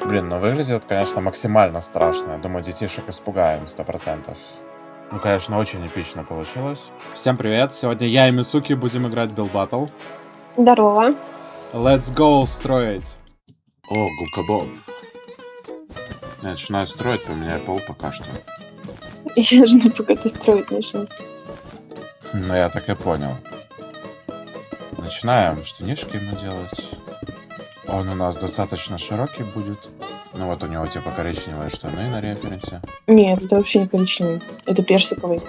Блин, ну выглядит, конечно, максимально страшно. Я думаю, детишек испугаем 100%. Ну, конечно, очень эпично получилось. Всем привет! Сегодня я и Мисуки будем играть Build Battle. Здорово. Let's go строить! О, губка Боб. Я начинаю строить, поменяю пол пока что. Я жду, пока ты строить начнешь. Ну, я так и понял. Начинаем штанишки ему делать. Он у нас достаточно широкий будет. Ну вот у него типа коричневые штаны на референсе. Нет, это вообще не коричневый. Это персиковый.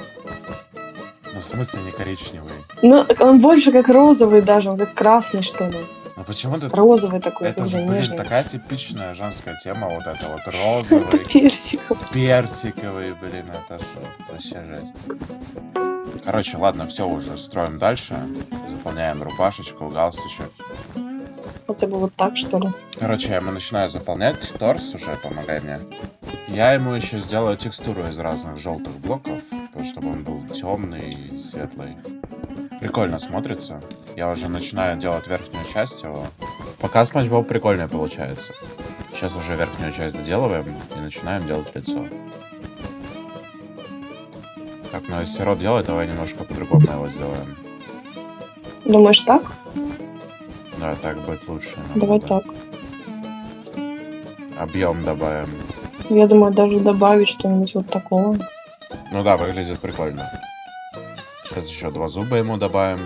Ну, в смысле не коричневый? Ну, он больше как розовый даже, он как красный, что ли. Ну почему ты... Розовый такой, Это же, когда блин, нежный. такая типичная женская тема, вот это вот Это розовый, персиковый. персиковый, блин, это что? Вообще жесть. Короче, ладно, все уже, строим дальше. Заполняем рубашечку, галстучек. Хотя бы вот так, что ли. Короче, я ему начинаю заполнять торс уже, помогай мне. Я ему еще сделаю текстуру из разных желтых блоков, чтобы он был темный и светлый. Прикольно смотрится. Я уже начинаю делать верхнюю часть его. Пока Спанч Боб прикольный получается. Сейчас уже верхнюю часть доделываем и начинаем делать лицо. Так, ну если рот делать, давай немножко по-другому его сделаем. Думаешь так? Да, так будет лучше. Давай так. Объем добавим. Я думаю, даже добавить что-нибудь вот такого. Ну да, выглядит прикольно. Сейчас еще 2 зуба ему добавим.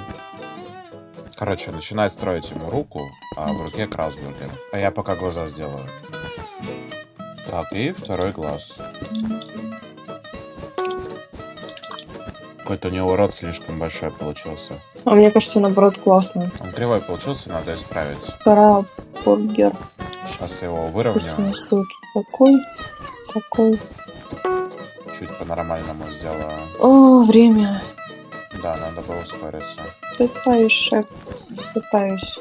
Короче, начинай строить ему руку, а в руке Краусбургер. А я пока глаза сделаю. Так, и второй глаз. Какой-то у него рот слишком большой получился. А мне кажется, наоборот, классно. Он кривой получился, надо исправить. Краббургер. Сейчас его Пусть выровняю. у нас тут такой. Чуть по-нормальному сделаю. О, время. Да, надо было ускориться. Пытаюсь, шеф. Пытаюсь.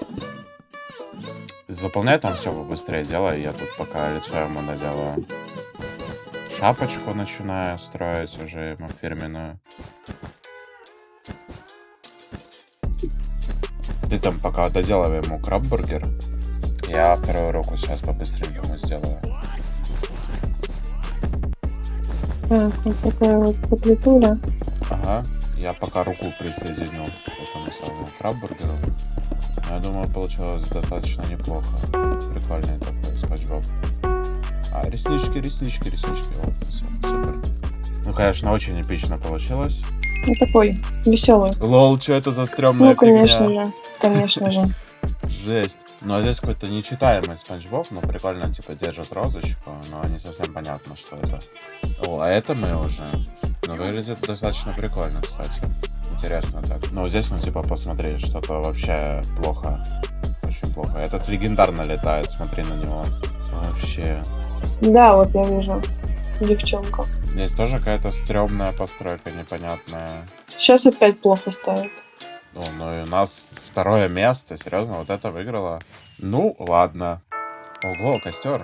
Заполняй там все побыстрее делай. Я тут пока лицо ему наделаю. Шапочку начинаю строить уже ему фирменную. Ты там пока доделывай ему краббургер. Я вторую руку сейчас побыстренькому сделаю. Так, вот такая вот котлетуля. Ага, я пока руку присоединю к этому самому краббургеру. Но я думаю, получилось достаточно неплохо. Прикольный такой Спанч Боб. А, реснички. Вот, всё, супер. Ну, конечно, очень эпично получилось. Ну, такой веселый. Лол, что это за стрёмная фигня? Конечно же. Жесть. Ну, а здесь какой-то нечитаемый Спанч Боб, но прикольно, типа, держит розочку, но не совсем понятно, что это. О, а это мы уже. Ну, выглядит достаточно прикольно, кстати. Интересно так. Ну, здесь, ну, типа, посмотри, что-то вообще плохо. Очень плохо. Этот легендарно летает, смотри на него. Вообще. Да, вот я вижу. Девчонка. Здесь тоже какая-то стрёмная постройка непонятная. Сейчас опять плохо ставит. Ну и у нас второе место. Серьезно, вот это выиграло. Ну, ладно. Ого, костер.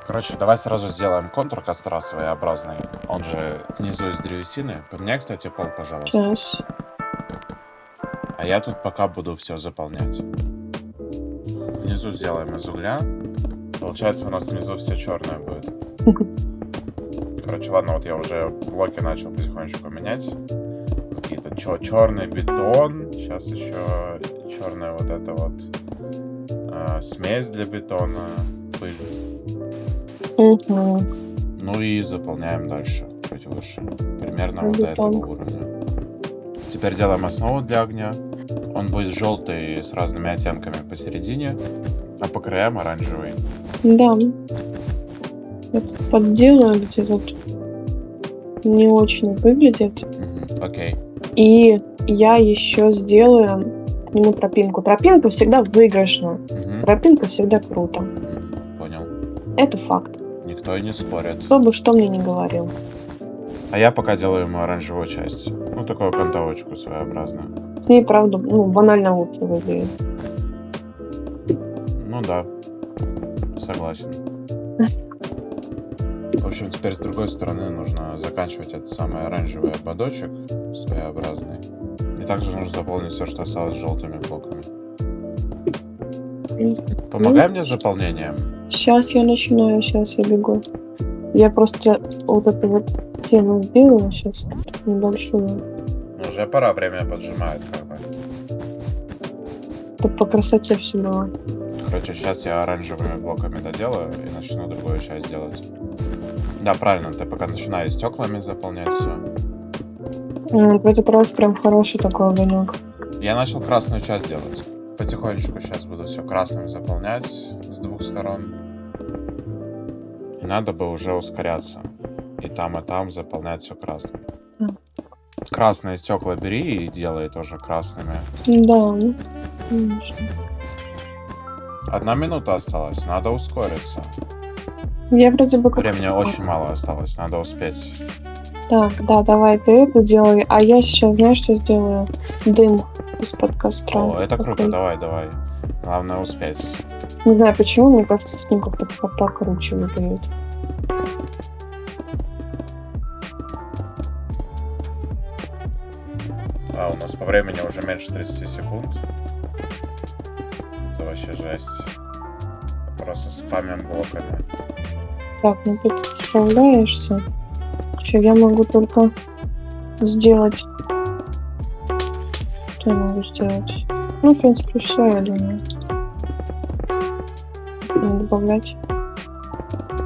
Короче, давай сразу сделаем контур костра своеобразный. Он же внизу из древесины. Поменяй, кстати, пол, пожалуйста. Сейчас. А я тут пока буду все заполнять. Внизу сделаем из угля. Получается, у нас внизу все черное будет. Короче, ладно, вот я уже блоки начал потихонечку менять. Какие-то черный бетон. Сейчас еще черная вот эта вот смесь для бетона. Пыль. Угу. Ну и заполняем дальше, чуть выше. Примерно вот до этого уровня. Теперь делаем основу для огня. Он будет желтый с разными оттенками посередине, а по краям оранжевый. Да. Я тут подделаю, где тут не очень выглядит. Угу, окей. И я еще сделаю к нему тропинку. Тропинка всегда выигрышна. Угу. Тропинка всегда круто. Понял. Это факт. Никто и не спорит. Кто бы что мне не говорил. А я пока делаю ему оранжевую часть. Ну, такую окантовочку своеобразную. С ней, правда, банально лучше выглядит. Ну да, согласен. В общем, теперь с другой стороны нужно заканчивать этот самый оранжевый ободочек своеобразный. И также нужно заполнить все, что осталось желтыми блоками. Помогай мне с заполнением. Сейчас я начинаю, сейчас я бегу. Я просто вот эту вот тему сделала сейчас небольшую. Уже пора, время поджимает, как бы. Тут по красоте все было. Короче, сейчас я оранжевыми блоками доделаю и начну другую часть делать. Да, правильно, ты пока начинаешь стеклами заполнять все. Это просто прям хороший такой огонек. Я начал красную часть делать. Потихонечку сейчас буду все красным заполнять с двух сторон. И надо бы уже ускоряться. И там заполнять все красным. Красные стекла бери и делай тоже красными. Да, конечно. 1 минута осталась, надо ускориться. Я вроде бы как... Времени очень мало осталось, надо успеть. Так, да, давай ты это делай, а я сейчас, знаешь, что сделаю? Дым из-под костра. О, это круто, Такой. давай. Главное успеть. Не знаю почему, мне кажется, с ним как-то покруче выглядит. А, у нас по времени уже меньше 30 секунд. Это вообще жесть. Просто спамим блоками. Так, ну тут справляешься. Че, я могу только сделать... Что я могу сделать? Ну, в принципе, все, я думаю. Надо добавлять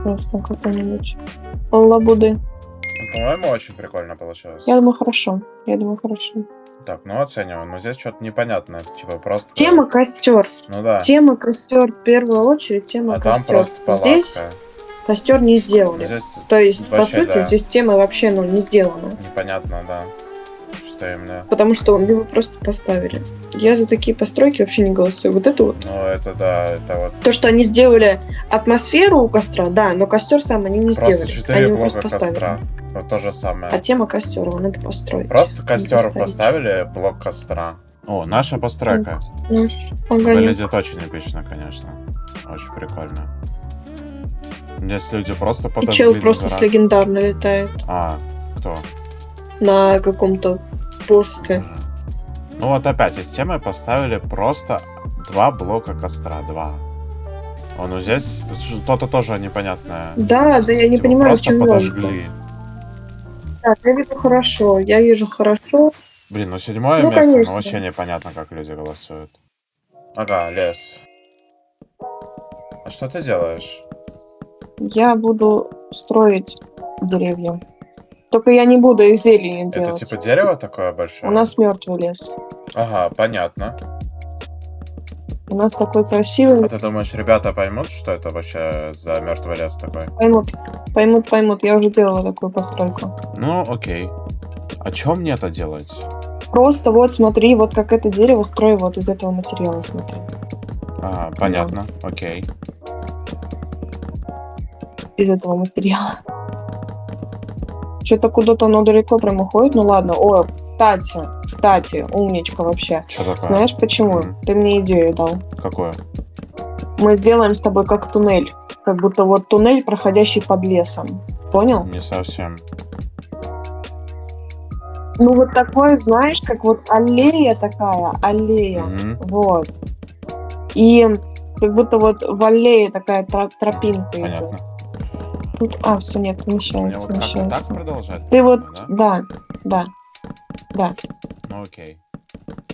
просто какой-нибудь лабуды. Ну, по-моему, очень прикольно получилось. Я думаю, хорошо. Я думаю, хорошо. Так, ну оцениваем. Но здесь что-то непонятное. Типа просто... Тема костер. Ну да. Тема костер. В первую очередь тема А там костер. просто палатка. Здесь костер не сделали. Ну, здесь То есть, по вообще, сути, да. здесь тема вообще не сделана. непонятно, да. Что именно. Потому что его просто поставили. Я за такие постройки вообще не голосую. Вот это вот. Ну, это да, это вот... То, что они сделали атмосферу у костра, да, но костер сам они не Просто сделали. 4 Они его блока просто поставили. костра. Вот то же самое. А тема костера, надо построить. Просто костер поставить. поставили, блок костра. О, наша постройка. Ну, огонек. Выглядит очень эпично, конечно. Очень прикольно. Здесь люди просто И подожгли чел просто на с гора. легендарно летает А, кто? на каком-то божестве. Ну вот опять из темы поставили просто 2 блока костра. 2. О, ну здесь что-то тоже непонятное. Да, я не Типа понимаю, в просто чем логика. подожгли. Так, я вижу хорошо. Я вижу хорошо. Блин, ну 7-е Ну, место, конечно. ну вообще непонятно, как люди голосуют. Ага, лес. А что ты делаешь? Я буду строить деревья. Только я не буду их зеленью Это делать. типа дерево такое большое? У нас мертвый лес. Ага, понятно. У нас такой красивый. А ты думаешь, ребята поймут, что это вообще за мертвый лес такой? Поймут. Я уже делала такую постройку. Ну, окей. А чё мне это делать? Просто вот смотри, вот как это дерево строю вот из этого материала, смотри. Ага, понятно. Окей. Из этого материала. Что-то куда-то оно далеко прям уходит. Ну ладно. О, кстати, умничка вообще. Чё такое? Знаешь почему? Мгм. Ты мне идею дал. Какое? Мы сделаем с тобой как туннель. Как будто вот туннель, проходящий под лесом. Понял? Не совсем. Ну вот такой, знаешь, как вот аллея такая, аллея. Мгм. Вот. И как будто вот в аллее такая тропинка идет. Понятно. Тут, все, нет, Мне вмещается, вот как-то так вмещается. продолжать? Ты вот, наверное, да. Ну окей.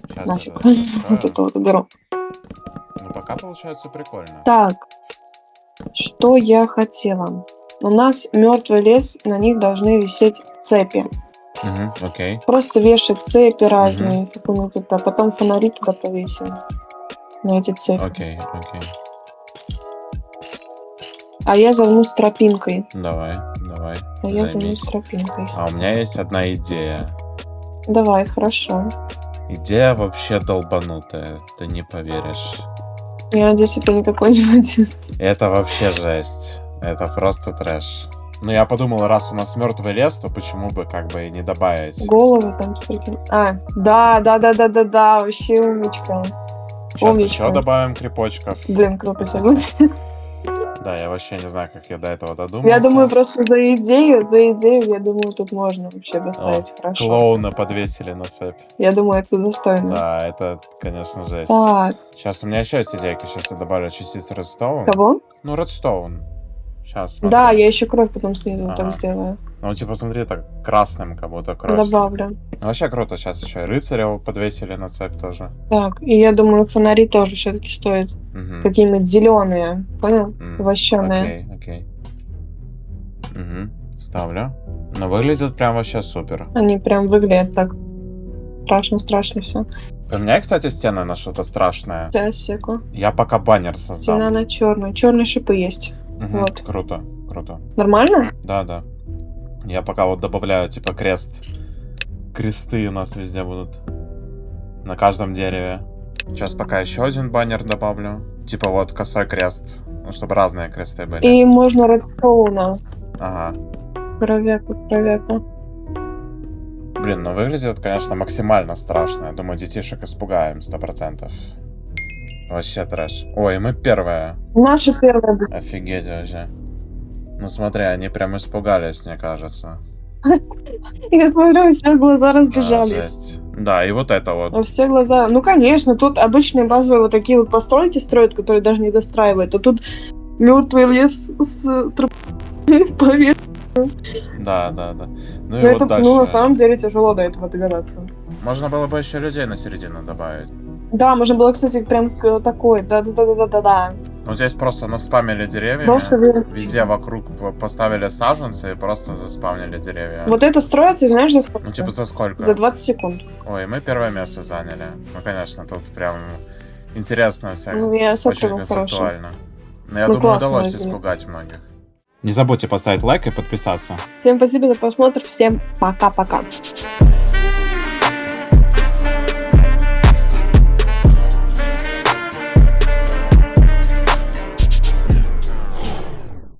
Сейчас Нафиг. это Вот построю. это вот уберу. Ну пока получается прикольно. Так, что я хотела? У нас мертвый лес, на них должны висеть цепи. Мгм, окей. Просто вешать цепи разные, какую-нибудь, а потом фонари туда повесим. На эти цепи. Окей. А я займусь тропинкой. Давай. А я займусь Займись. тропинкой. А у меня есть одна идея. Давай, хорошо. Идея вообще долбанутая, ты не поверишь. Я надеюсь, это не какой-нибудь... Это вообще жесть. Это просто трэш. Ну я подумал, раз у нас мертвый лес, то почему бы как бы и не добавить. Головы там прикинь. Да, вообще умничка. Сейчас умничка. еще добавим крипочков. Блин, круто все будет. Да, я вообще не знаю, как я до этого додумался. Я думаю, просто за идею, я думаю, тут можно вообще доставить хорошо. Клоуна подвесили на цепь. Я думаю, это достойно. Да, это, конечно, жесть. Так, Сейчас у меня еще есть идейка. Сейчас я добавлю частиц редстоун. кого? Ну, редстоун. Сейчас, смотри. Да, я еще кровь потом снизу вот так Ага. сделаю. Ну, типа, смотри, так красным как будто кровь. Добавлю. Ну, вообще круто. Сейчас еще и рыцаря подвесили на цепь тоже. Так, и я думаю, фонари тоже все-таки стоят. Угу. Какие-нибудь зеленые, понял? Вощеные. Окей, окей. Угу. Ставлю. Но выглядит прям вообще супер. Они прям выглядят так страшно все. Поменяй, кстати, стены на что-то страшное. Сейчас, секу. Я пока баннер создам. Стена на черную. Черные шипы есть. Мгм, Вот. Круто, круто. Нормально? Да, да. Я пока вот добавляю, типа, крест. Кресты у нас везде будут. На каждом дереве. Сейчас пока еще один баннер добавлю. Типа вот косой крест. Ну, чтобы разные кресты были. И можно редстоуна. Ага. Кровяка. Блин, ну выглядит, конечно, максимально страшно. Я думаю, детишек испугаем 100%. Вообще трэш. Ой, мы первые. Наша первая будет. Офигеть вообще. Ну смотри, они прям испугались, мне кажется. Я смотрю, все глаза Да, разбежались. жесть. Да, и вот это вот. Во все глаза. Ну, конечно, тут обычные базовые вот такие вот постройки строят, которые даже не достраивают. А тут мертвый лес с поверх. Да, да, да. Ну и Ну, вот это, дальше. ну, на самом деле тяжело до этого догадаться. Можно было бы еще людей на середину добавить. Да, можно было, кстати, прям такой. Да. Ну здесь просто наспамили деревьями. Просто вырастили. Везде вокруг поставили саженцы и просто заспавнили деревья. Вот это строится, знаешь, за сколько? Ну типа за сколько? За 20 секунд. Ой, мы первое место заняли. Ну конечно, тут прям интересно все. Ну, я Очень смотрю, хорошо. концептуально. Но я Ну, думаю, классно удалось выглядит. испугать многих. Не забудьте поставить лайк и подписаться. Всем спасибо за просмотр, всем пока-пока.